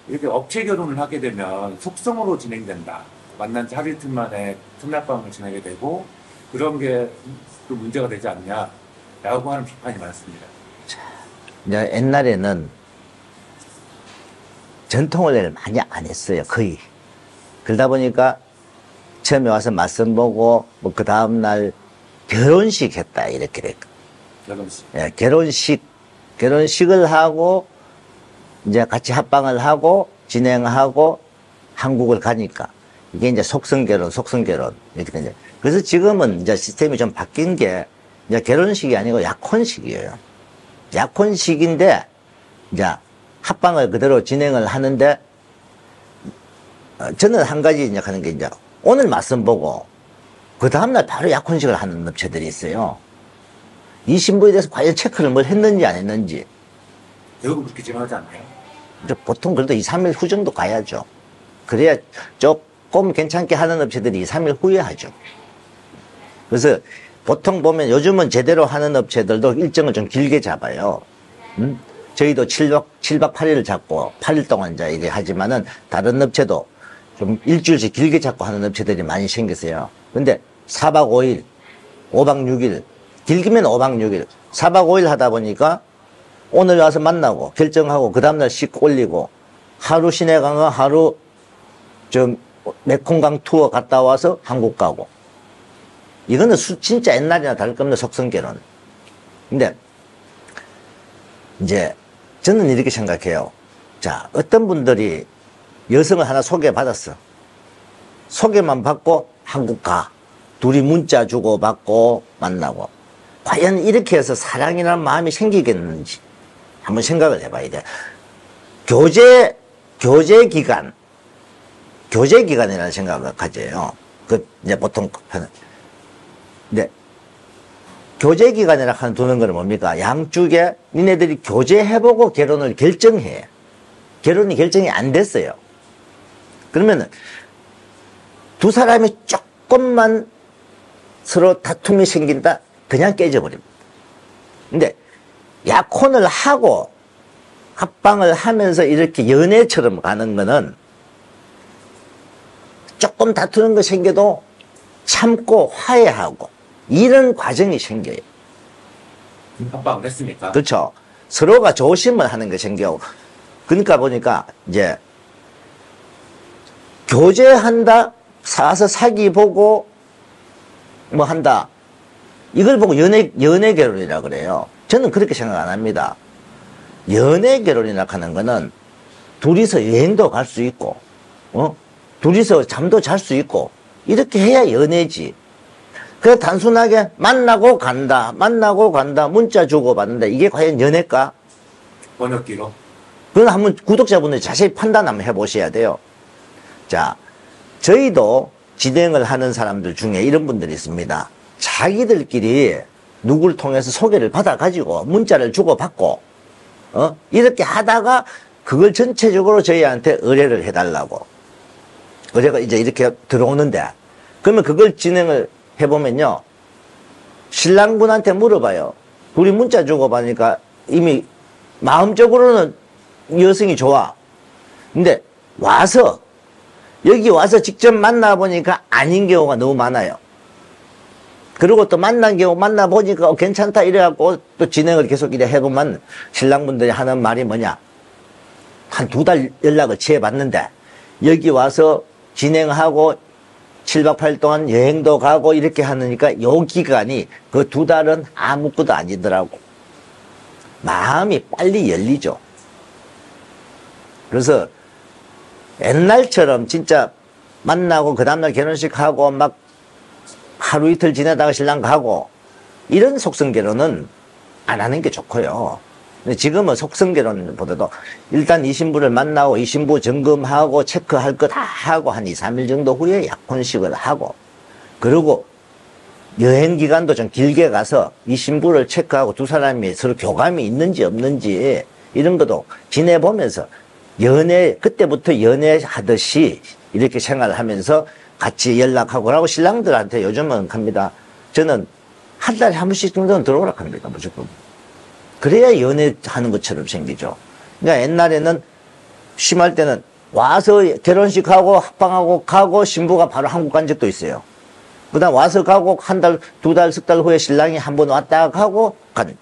이렇게 업체 결혼을 하게 되면 속성으로 진행된다. 만난 지 하루 이틀 만에 첫날밤을 지내게 되고 그런 게 또 문제가 되지 않냐라고 하는 비판이 많습니다. 이제 옛날에는 전통을 많이 안 했어요. 거의. 그러다 보니까 처음에 와서 맞선 보고 뭐 그 다음날 결혼식 했다 이렇게 됐고. 결혼식. 예, 결혼식을 하고 이제 같이 합방을 하고 진행하고 한국을 가니까 이게 이제 속성결혼 이렇게 된 이제 그래서 지금은 이제 시스템이 좀 바뀐 게 이제 결혼식이 아니고 약혼식이에요. 약혼식인데 이제 합방을 그대로 진행을 하는데 저는 한 가지 이제 하는 게 이제 오늘 맞선 보고 그 다음날 바로 약혼식을 하는 업체들이 있어요. 이 신부에 대해서 과연 체크를 뭘 했는지 안 했는지. 대부분 그렇게 진행하지 않나요? 이제 보통 그래도 2, 3일 후 정도 가야죠. 그래야 조금 괜찮게 하는 업체들이 2, 3일 후에 하죠. 그래서 보통 보면 요즘은 제대로 하는 업체들도 일정을 좀 길게 잡아요. 저희도 7박 8일을 잡고 8일 동안 이제 이래 하지만은 다른 업체도 좀 일주일씩 길게 잡고 하는 업체들이 많이 생겼어요. 근데 4박 5일, 5박 6일, 길기면 5박 6일, 4박 5일 하다 보니까 오늘 와서 만나고 결정하고 그 다음날 식 올리고 하루 시내 강화 하루 좀 메콩강 투어 갔다 와서 한국 가고 이거는 진짜 옛날이나 다를 것 없는 속성결혼. 근데 이제 저는 이렇게 생각해요. 자, 어떤 분들이 여성을 하나 소개받았어. 소개만 받고 한국 가. 둘이 문자 주고 받고 만나고. 과연 이렇게 해서 사랑이라는 마음이 생기겠는지 한번 생각을 해봐야 돼. 교제 기간이라는 생각을 가져요. 이제 보통 근데 교제 기간이라 하는 두는 거는 뭡니까? 양쪽에 니네들이 교제해보고 결혼을 결정해. 결혼이 결정이 안 됐어요. 그러면은 두 사람이 조금만 서로 다툼이 생긴다? 그냥 깨져버립니다. 근데 약혼을 하고 합방을 하면서 이렇게 연애처럼 가는 거는 조금 다투는 거 생겨도 참고 화해하고 이런 과정이 생겨요. 합방을 했으니까. 그렇죠. 서로가 조심을 하는 게 생겨. 그러니까 보니까 이제 교제한다, 사서 사기 보고 뭐 한다. 이걸 보고 연애 결혼이라 그래요. 저는 그렇게 생각 안 합니다. 연애 결혼이라 하는 거는 둘이서 여행도 갈 수 있고, 둘이서 잠도 잘 수 있고, 이렇게 해야 연애지. 그냥 단순하게 만나고 간다, 문자 주고받는다. 이게 과연 연애일까? 번역기로. 그건 한번 구독자분들 자세히 판단 한번 해보셔야 돼요. 자, 저희도 진행을 하는 사람들 중에 이런 분들이 있습니다. 자기들끼리 누구를 통해서 소개를 받아가지고 문자를 주고받고, 이렇게 하다가 그걸 전체적으로 저희한테 의뢰를 해달라고. 의뢰가 이제 이렇게 들어오는데, 그러면 그걸 진행을 해보면요. 신랑분한테 물어봐요. 둘이 문자 주고받으니까 이미 마음적으로는 여성이 좋아. 근데 여기 와서 직접 만나보니까 아닌 경우가 너무 많아요. 그리고 또 만나보니까 괜찮다 이래갖고 또 진행을 계속 이래 해보면 신랑분들이 하는 말이 뭐냐. 한 2달 연락을 취해봤는데 여기 와서 진행하고 7박 8일 동안 여행도 가고 이렇게 하니까 요 기간이 그 2달은 아무것도 아니더라고. 마음이 빨리 열리죠. 그래서 옛날처럼 진짜 만나고 그 다음날 결혼식 하고 막 하루 이틀 지내다가 신랑 가고 이런 속성결혼은 안 하는 게 좋고요. 근데 지금은 속성결혼보다도 일단 이 신부를 만나고 이 신부 점검하고 체크할 거 다 하고 한 2, 3일 정도 후에 약혼식을 하고 그리고 여행 기간도 좀 길게 가서 이 신부를 체크하고 두 사람이 서로 교감이 있는지 없는지 이런 것도 지내보면서 그때부터 연애하듯이 이렇게 생활을 하면서 같이 연락하고 그러고 신랑들한테 요즘은 합니다. 저는 한 달에 한 번씩 정도는 들어오라 합니다. 무조건. 그래야 연애하는 것처럼 생기죠. 그러니까 옛날에는 심할 때는 와서 결혼식하고 합방하고 가고 신부가 바로 한국 간 적도 있어요. 그 다음 와서 가고 한 달, 두 달, 석 달 후에 신랑이 한 번 왔다 가고 간.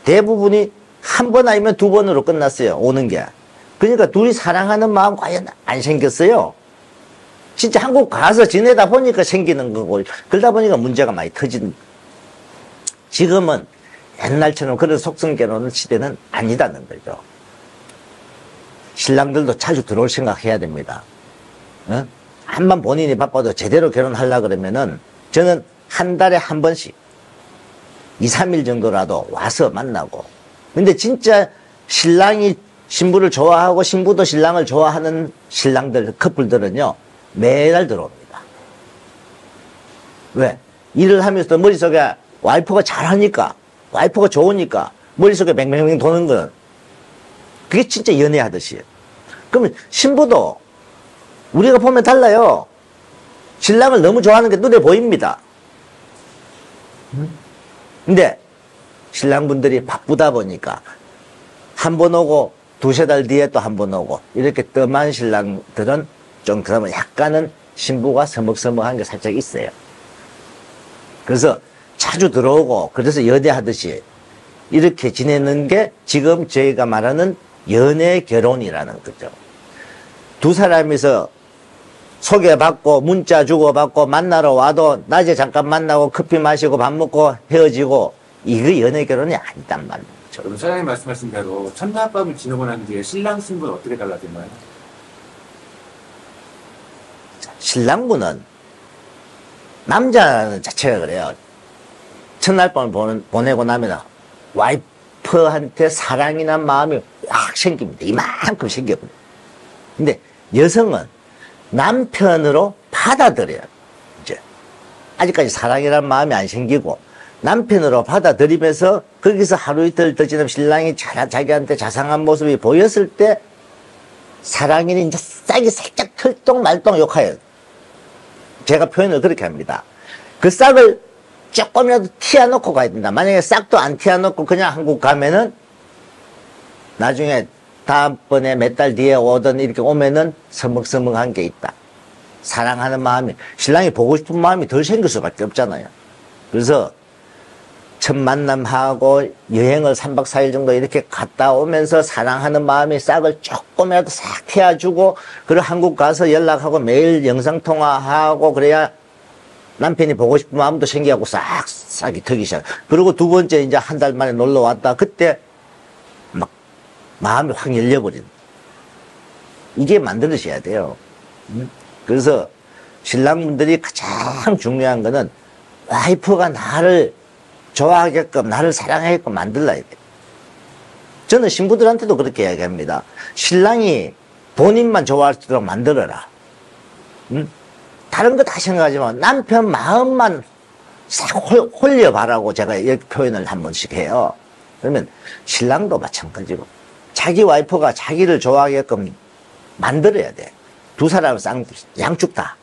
대부분이 한 번 아니면 두 번으로 끝났어요. 오는 게. 그러니까 둘이 사랑하는 마음 과연 안 생겼어요. 진짜 한국 가서 지내다 보니까 생기는 거고 그러다 보니까 문제가 많이 터지는. 지금은 옛날처럼 그런 속성 결혼의 시대는 아니다는 거죠. 신랑들도 자주 들어올 생각해야 됩니다. 어? 한번 본인이 바빠도 제대로 결혼하려고 그러면은 저는 한 달에 한 번씩 2, 3일 정도라도 와서 만나고. 근데 진짜 신랑이 신부를 좋아하고 신부도 신랑을 좋아하는 신랑들, 커플들은요, 매달 들어옵니다. 왜? 일을 하면서 머릿속에 와이프가 잘하니까, 와이프가 좋으니까, 머릿속에 뱅뱅뱅 도는 건, 그게 진짜 연애하듯이. 그러면 신부도 우리가 보면 달라요. 신랑을 너무 좋아하는 게 눈에 보입니다. 근데 신랑분들이 바쁘다 보니까 한 번 오고 두세 달 뒤에 또 한 번 오고 이렇게 뜸한 신랑들은 좀 그러면 약간은 신부가 서먹서먹한 게 살짝 있어요. 그래서 자주 들어오고 그래서 연애하듯이 이렇게 지내는 게 지금 저희가 말하는 연애 결혼이라는 거죠. 두 사람이서 소개받고 문자 주고받고 만나러 와도 낮에 잠깐 만나고 커피 마시고 밥 먹고 헤어지고 이거 연애 결혼이 아니단 말이죠. 그럼 사장님 말씀하신 대로 첫날 밤을 지내고 난 뒤에 신랑 신부는 어떻게 달라지나요? 신랑분은 남자 자체가 그래요. 첫날 밤을 보내고 나면 와이프한테 사랑이나 마음이 확 생깁니다. 이만큼 생겨버려요. 근데 여성은 남편으로 받아들여요. 이제 아직까지 사랑이라는 마음이 안 생기고 남편으로 받아들이면서 거기서 하루 이틀 더 지나면 신랑이 자기한테 자상한 모습이 보였을 때 사랑이 이제 싹이 살짝 털똥말똥 욕해요. 제가 표현을 그렇게 합니다. 그 싹을 조금이라도 튀어놓고 가야 된다. 만약에 싹도 안 튀어놓고 그냥 한국 가면은 나중에 다음번에 몇 달 뒤에 오든 이렇게 오면은 서먹서먹한 게 있다. 사랑하는 마음이, 신랑이 보고 싶은 마음이 덜 생길 수밖에 없잖아요. 그래서 첫 만남하고 여행을 3박 4일 정도 이렇게 갔다 오면서 사랑하는 마음이 싹을 조금이라도 싹 튀어주고, 그리고 한국 가서 연락하고 매일 영상통화하고 그래야 남편이 보고 싶은 마음도 생기고 싹이 트기 시작. 그리고 두 번째 이제 한 달 만에 놀러 왔다. 그때 막 마음이 확 열려버린. 이게 만들어져야 돼요. 그래서 신랑분들이 가장 중요한 거는 와이프가 나를 좋아하게끔, 나를 사랑하게끔 만들어야 돼. 저는 신부들한테도 그렇게 이야기합니다. 신랑이 본인만 좋아할 수 있도록 만들어라. 다른 거 다 생각하지만 남편 마음만 싹 홀려봐라고 제가 이렇게 표현을 한 번씩 해요. 그러면 신랑도 마찬가지고 자기 와이프가 자기를 좋아하게끔 만들어야 돼. 두 사람 양쪽 다.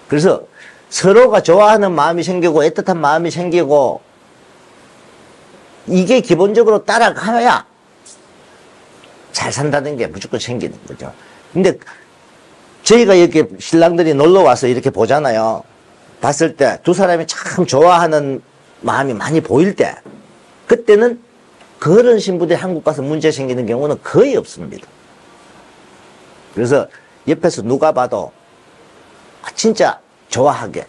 그래서 서로가 좋아하는 마음이 생기고 애틋한 마음이 생기고 이게 기본적으로 따라가야 잘 산다는 게 무조건 생기는 거죠. 근데 저희가 이렇게 신랑들이 놀러 와서 이렇게 보잖아요. 봤을 때 두 사람이 참 좋아하는 마음이 많이 보일 때 그때는 그런 신부들이 한국 가서 문제 생기는 경우는 거의 없습니다. 그래서 옆에서 누가 봐도 진짜 좋아하게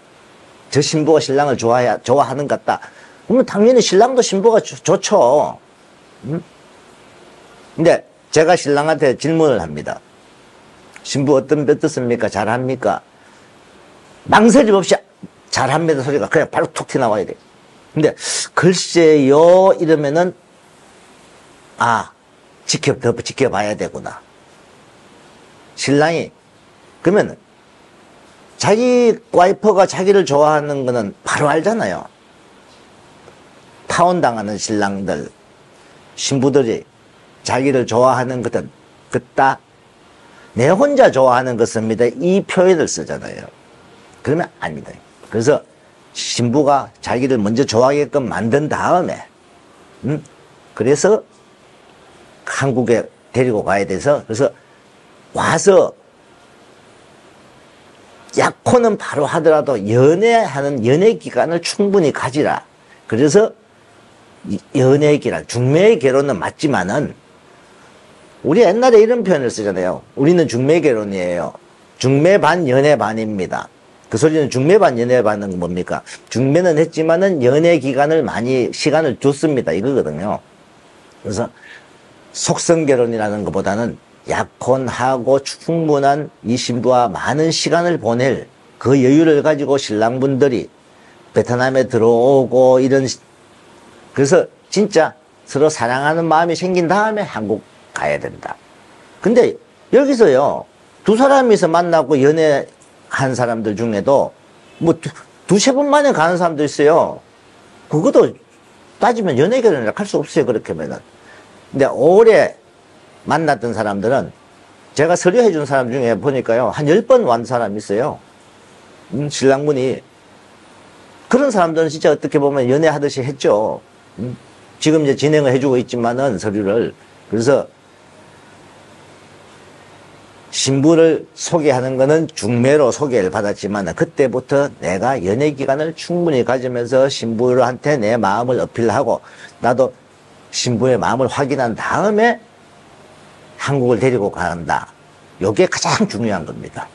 저 신부가 신랑을 좋아하는 것 같다. 그러면 당연히 신랑도 신부가 좋죠. 근데 제가 신랑한테 질문을 합니다. 신부 어떻습니까? 잘합니까? 망설임 없이 잘합니다 소리가 그냥 바로 툭 튀어나와야 돼. 근데 글쎄요 이러면은 더 지켜봐야 되구나. 신랑이 그러면 자기 와이프가 자기를 좋아하는 거는 바로 알잖아요. 파혼당하는 신랑들, 신부들이 자기를 좋아하는 것은 그따 내 혼자 좋아하는 것입니다. 이 표현을 쓰잖아요. 그러면 아닙니다. 그래서 신부가 자기를 먼저 좋아하게끔 만든 다음에 그래서 한국에 데리고 가야 돼서, 그래서 와서 약혼은 바로 하더라도 연애하는 연애 기간을 충분히 가지라. 그래서 연애 기간, 중매 결혼은 맞지만은 우리 옛날에 이런 표현을 쓰잖아요. 우리는 중매 결혼이에요. 중매 반 연애 반입니다. 그 소리는 중매 반 연애 반은 뭡니까? 중매는 했지만은 연애 기간을 많이 시간을 줬습니다. 이거거든요. 그래서 속성 결혼이라는 것보다는 약혼하고 충분한 이 신부와 많은 시간을 보낼 그 여유를 가지고 신랑분들이 베트남에 들어오고 그래서 진짜 서로 사랑하는 마음이 생긴 다음에 한국 가야 된다. 근데 여기서요, 두 사람이서 만나고 연애한 사람들 중에도 뭐 두세 번 만에 가는 사람도 있어요. 그것도 따지면 연애 결혼이라 할 수 없어요. 그렇게 하면은. 근데 오래 만났던 사람들은 제가 서류해 준 사람 중에 보니까요, 한 10번 완 사람이 있어요. 신랑분이. 그런 사람들은 진짜 어떻게 보면 연애하듯이 했죠. 지금 이제 진행을 해주고 있지만은 서류를. 그래서 신부를 소개하는 거는 중매로 소개를 받았지만 그때부터 내가 연애 기간을 충분히 가지면서 신부한테 내 마음을 어필하고 나도 신부의 마음을 확인한 다음에 한국을 데리고 간다. 이게 가장 중요한 겁니다.